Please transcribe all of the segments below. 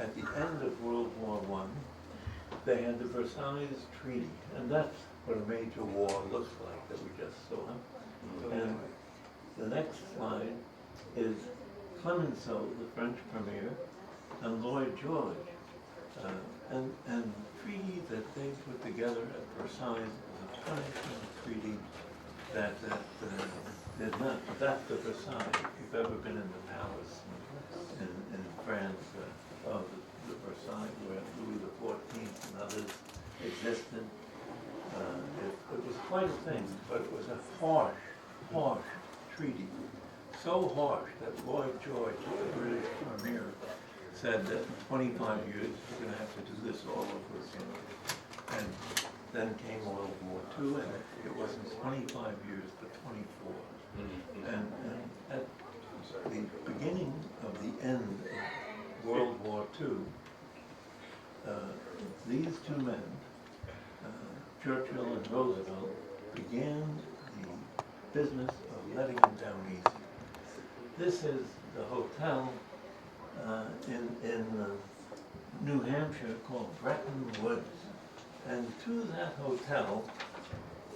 at the end of World War I, they had the Versailles Treaty, and that's what a major war looks like that we just saw. And the next slide is Clemenceau, the French premier, and Lloyd George. And the treaty that they put together at Versailles was a punishment treaty that did not, that's the Versailles. If you've ever been in the palace in France, the Versailles where Louis XIV and others existed, it was quite a thing, but it was a harsh treaty. So harsh that Lloyd George, the British premier, said that in 25 years we're going to have to do this all over again. And then came World War II, and it wasn't 25 years, but 24. And at the beginning of the end of World War II, these two men, Churchill and Roosevelt, began the business of letting them down easy. This is the hotel in New Hampshire called Bretton Woods. And to that hotel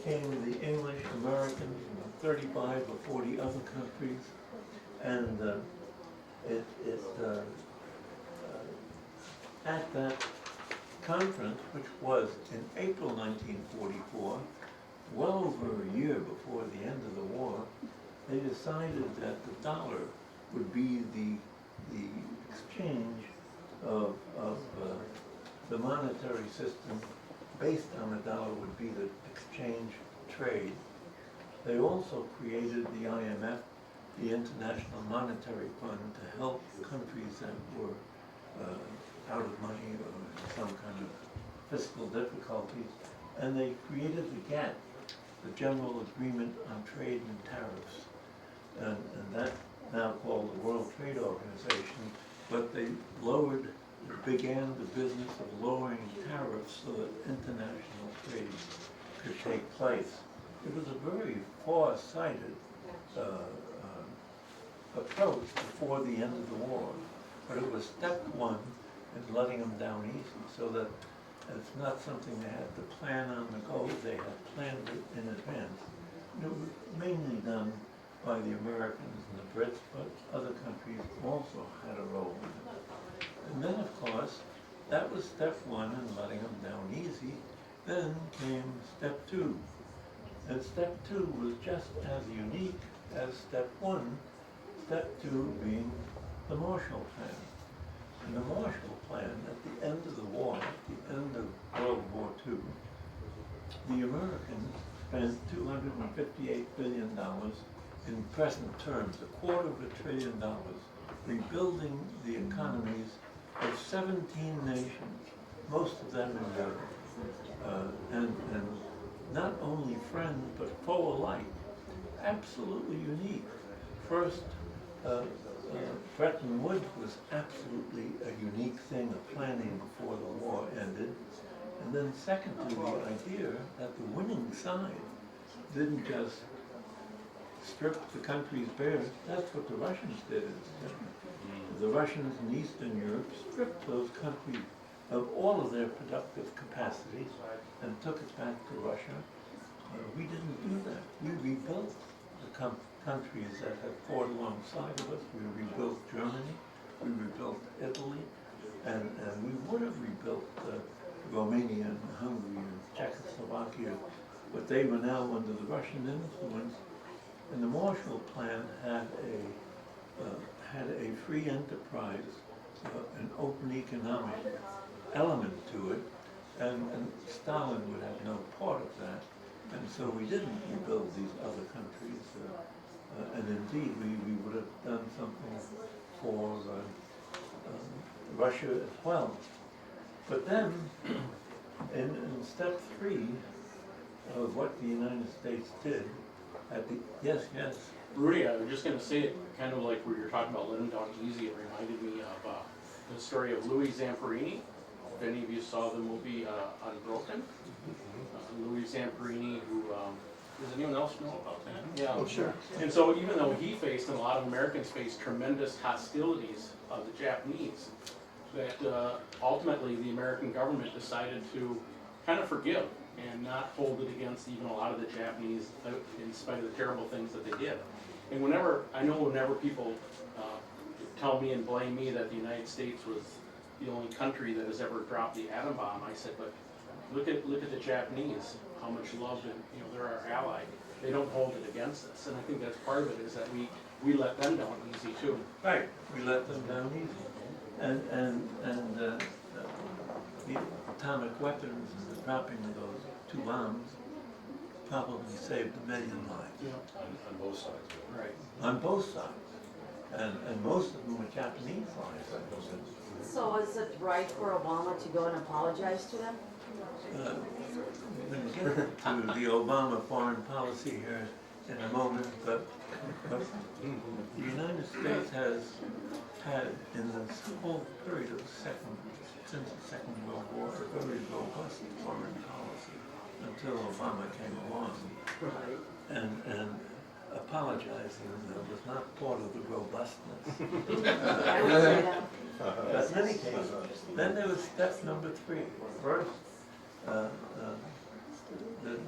came the English, Americans, and 35 or 40 other countries. And at that conference, which was in April 1944, well over a year before the end of the war, they decided that the dollar would be the exchange of the monetary system based on the dollar would be the exchange trade. They also created the IMF, the International Monetary Fund, to help countries that were out of money or some kind of fiscal difficulties. And they created the GATT, the General Agreement on Trade and Tariffs. And that's now called the World Trade Organization, but they began the business of lowering tariffs so that international trade could take place. It was a very far-sighted approach before the end of the war, but it was step one in letting them down easy, so that it's not something they had to plan on the go, they had planned it in advance. And it was mainly done by the Americans and the Brits, but other countries also had a role in it. And then, of course, that was step one in letting them down easy. Then came step two. And step two was just as unique as step one, step two being the Marshall Plan. And the Marshall Plan, at the end of the war, at the end of World War II, the Americans spent $258 billion in present terms, $250 billion, rebuilding the economies of 17 nations, most of them in Europe, and not only friends but foe alike. Absolutely unique. First, Bretton Woods was absolutely a unique thing of planning before the war ended. And then secondly, the idea that the winning side didn't just strip the countries bare. That's what the Russians did. The Russians in Eastern Europe stripped those countries of all of their productive capacities and took it back to Russia. We didn't do that. We rebuilt the countries that had fought alongside of us. We rebuilt Germany, we rebuilt Italy, and we would have rebuilt Romania and Hungary and Czechoslovakia, but they were now under the Russian influence. And the Marshall Plan had a free enterprise, an open economic element to it, and Stalin would have no part of that. And so we didn't rebuild these other countries, and indeed we would have done something for Russia as well. But then, in step three of what the United States did, yes. Rudy, I was just going to say it kind of like where you're talking about letting down easy. It reminded me of the story of Louis Zamperini. If any of you saw the movie Unbroken, Louis Zamperini, who does anyone else know about that? Yeah. Oh, sure. And so even though he faced, and a lot of Americans faced, tremendous hostilities of the Japanese, that ultimately the American government decided to kind of forgive and not hold it against even a lot of the Japanese, in spite of the terrible things that they did. And whenever people tell me and blame me that the United States was the only country that has ever dropped the atom bomb, I said, but look at the Japanese, how much love, and they're our ally. They don't hold it against us, and I think that's part of it, is that we let them down easy too. Right, we let them down easy. And the atomic weapons and the dropping of those 2 bombs probably saved 1 million lives. Yeah. On both sides. Right. On both sides. And most of them were Japanese lives, I believe. So is it right for Obama to go and apologize to them? We'll get to the Obama foreign policy here in a moment, but the United States has had, in this whole period of since the Second World War, a very robust foreign policy until Obama came along. And apologizing was not part of the robustness. I would say that. But in any case, then there was step number 3. First,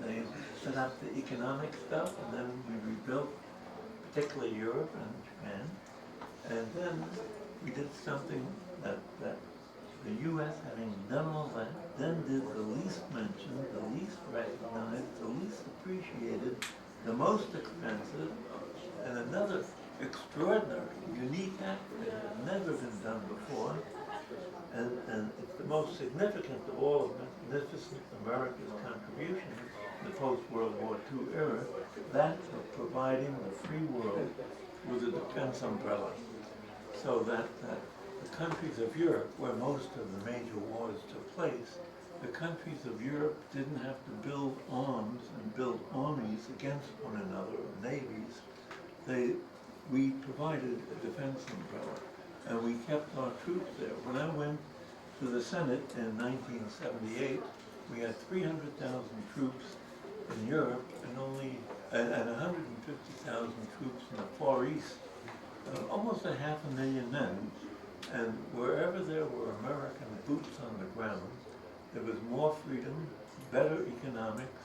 they set up the economic stuff, and then we rebuilt, particularly Europe and Japan. And then we did something that the U.S., having done all that, then did the least mentioned, the least recognized, the least appreciated, the most expensive, and another extraordinary, unique act that had never been done before. And it's the most significant of all of magnificent America's contributions in the post-World War II era, that of providing the free world with a defense umbrella, so that the countries of Europe, where most of the major wars took place, the countries of Europe didn't have to build arms and build armies against one another, or navies. We provided a defense umbrella, and we kept our troops there. When I went to the Senate in 1978, we had 300,000 troops in Europe and 150,000 troops in the Far East, almost 500,000 men. And wherever there were American boots on the ground, there was more freedom, better economics,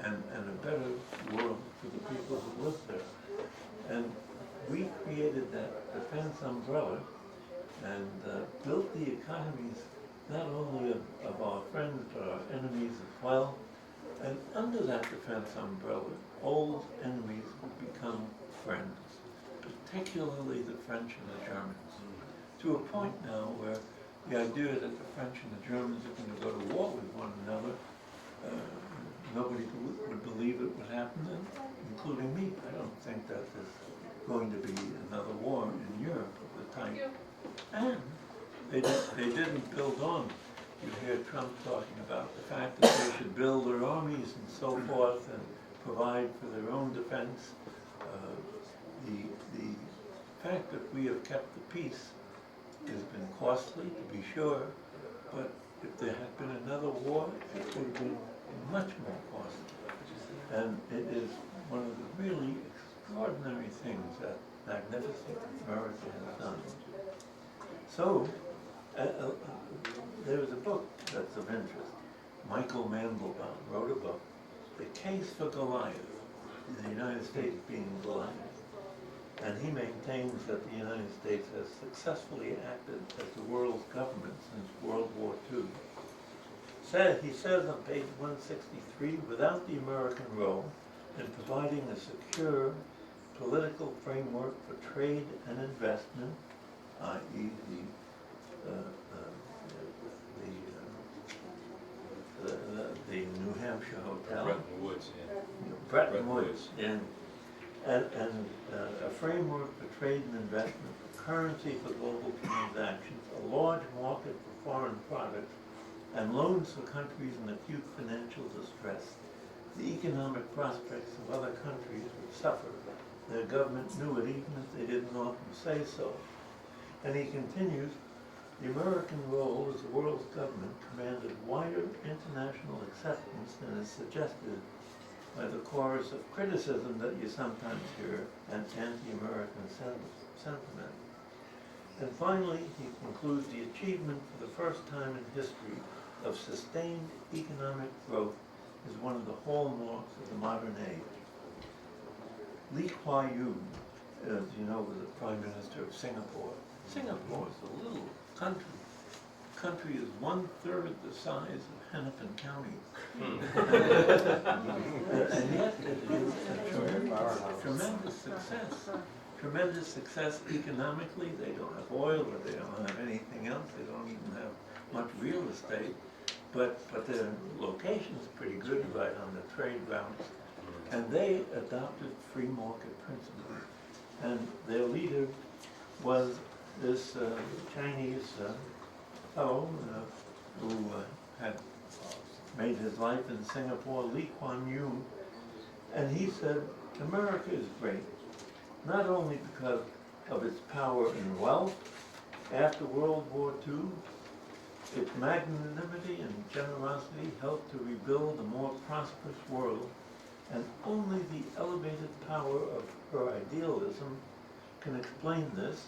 and a better world for the people who lived there. And we created that defense umbrella and built the economies not only of our friends but our enemies as well. And under that defense umbrella, old enemies would become friends, particularly the French and the Germans, to a point now where the idea that the French and the Germans are going to go to war with one another, nobody would believe it would happen, including me. I don't think that there's going to be another war in Europe of the type. And they didn't build on. You hear Trump talking about the fact that they should build their armies and so forth and provide for their own defense. The fact that we have kept the peace has been costly, to be sure, but if there had been another war, it would have been much more costly. And it is one of the really extraordinary things that magnificent America has done. So, there was a book that's of interest. Michael Mandelbaum wrote a book, The Case for Goliath, the United States being Goliath. And he maintains that the United States has successfully acted as the world's government since World War II. He says on page 163, without the American role in providing a secure political framework for trade and investment, i.e. the New Hampshire hotel. Bretton Woods, yeah. Bretton Woods, and a framework for trade and investment, a currency for global transactions, a large market for foreign products, and loans for countries in acute financial distress. The economic prospects of other countries would suffer. Their government knew it even if they didn't often say so. And he continues, the American role as the world's government commanded wider international acceptance than is suggested by the chorus of criticism that you sometimes hear and anti-American sentiment. And finally, he concludes the achievement for the first time in history of sustained economic growth is one of the hallmarks of the modern age. Lee Kuan Yew, as you know, was the Prime Minister of Singapore. Singapore is a little country. The country is 1/3 the size of Hennepin County. And yet it is a tremendous success. Tremendous success economically. They don't have oil, or they don't have anything else. They don't even have much real estate. But their location is pretty good right on the trade routes. And they adopted free market principles. And their leader was this Chinese fellow who had made his life in Singapore, Lee Kuan Yew. And he said, America is great, not only because of its power and wealth. After World War II, its magnanimity and generosity helped to rebuild a more prosperous world, and only the elevated power of her idealism can explain this.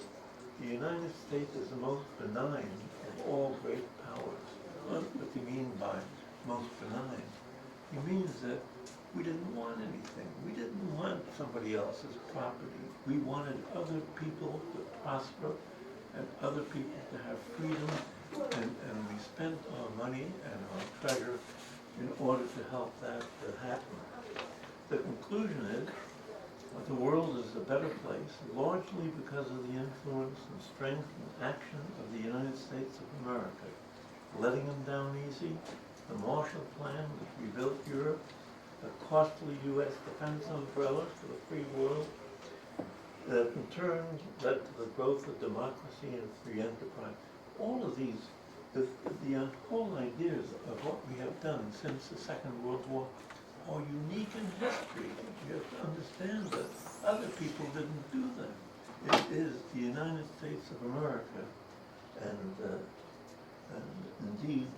The United States is the most benign of all great powers. What does he mean by most benign? He means that we didn't want anything. We didn't want somebody else's property. We wanted other people to prosper and other people to have freedom, and we spent our money and our treasure in order to help that to happen. The conclusion is that the world is a better place, largely because of the influence and strength and action of the United States of America. Letting them down easy, the Marshall Plan which rebuilt Europe, the costly U.S. defense umbrella for the free world, that in turn led to the growth of democracy and free enterprise. All of these, the whole ideas of what we have done since the Second World War are unique in history. You have to understand that other people didn't do them. It is the United States of America, and indeed,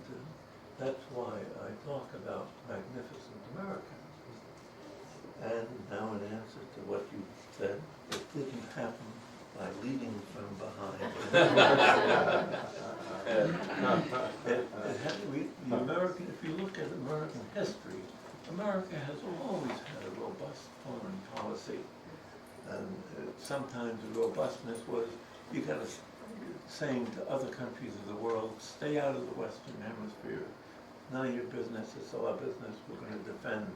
that's why I talk about magnificent America. And now in answer to what you said, it didn't happen by leading from behind. The American, if you look at American history, America has always had a robust foreign policy. And sometimes the robustness was, you got to saying to other countries of the world, stay out of the Western Hemisphere. None of your business, it's our business, we're going to defend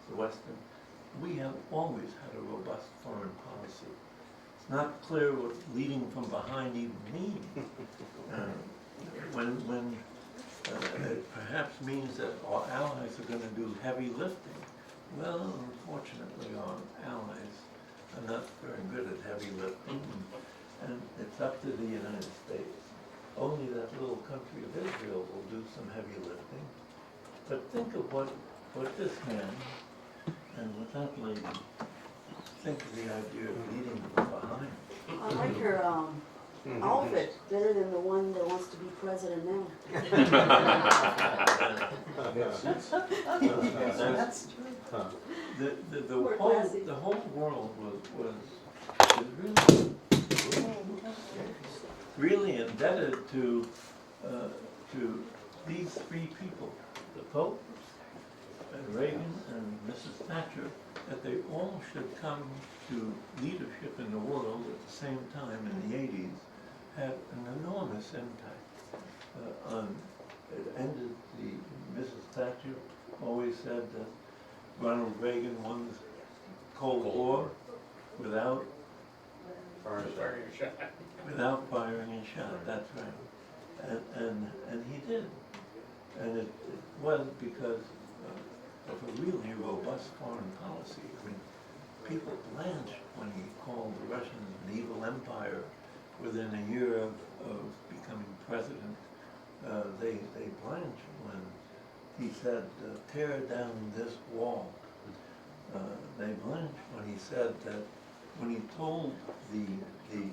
the Western. We have always had a robust foreign policy. It's not clear what leading from behind even means. When it perhaps means that our allies are going to do heavy lifting. Well, unfortunately, our allies are not very good at heavy lifting, and it's up to the United States. Only that little country of Israel will do some heavy lifting. But think of what this man and what that lady think of the idea of leading from behind. I like her outfit better than the one that wants to be president now. That's true. The whole world was really indebted to these three people, the Pope, and Reagan, and Mrs. Thatcher, that they all should come to leadership in the world at the same time in the 80s, had an enormous impact. It ended Mrs. Thatcher always said that Ronald Reagan won the Cold War without firing a shot. That's right, and he did, and it was because of a really robust foreign policy. I mean, people blanched when he called the Russians an evil empire within a year of becoming president. They blanched when he said, tear down this wall. They blanched when he said that, when he told the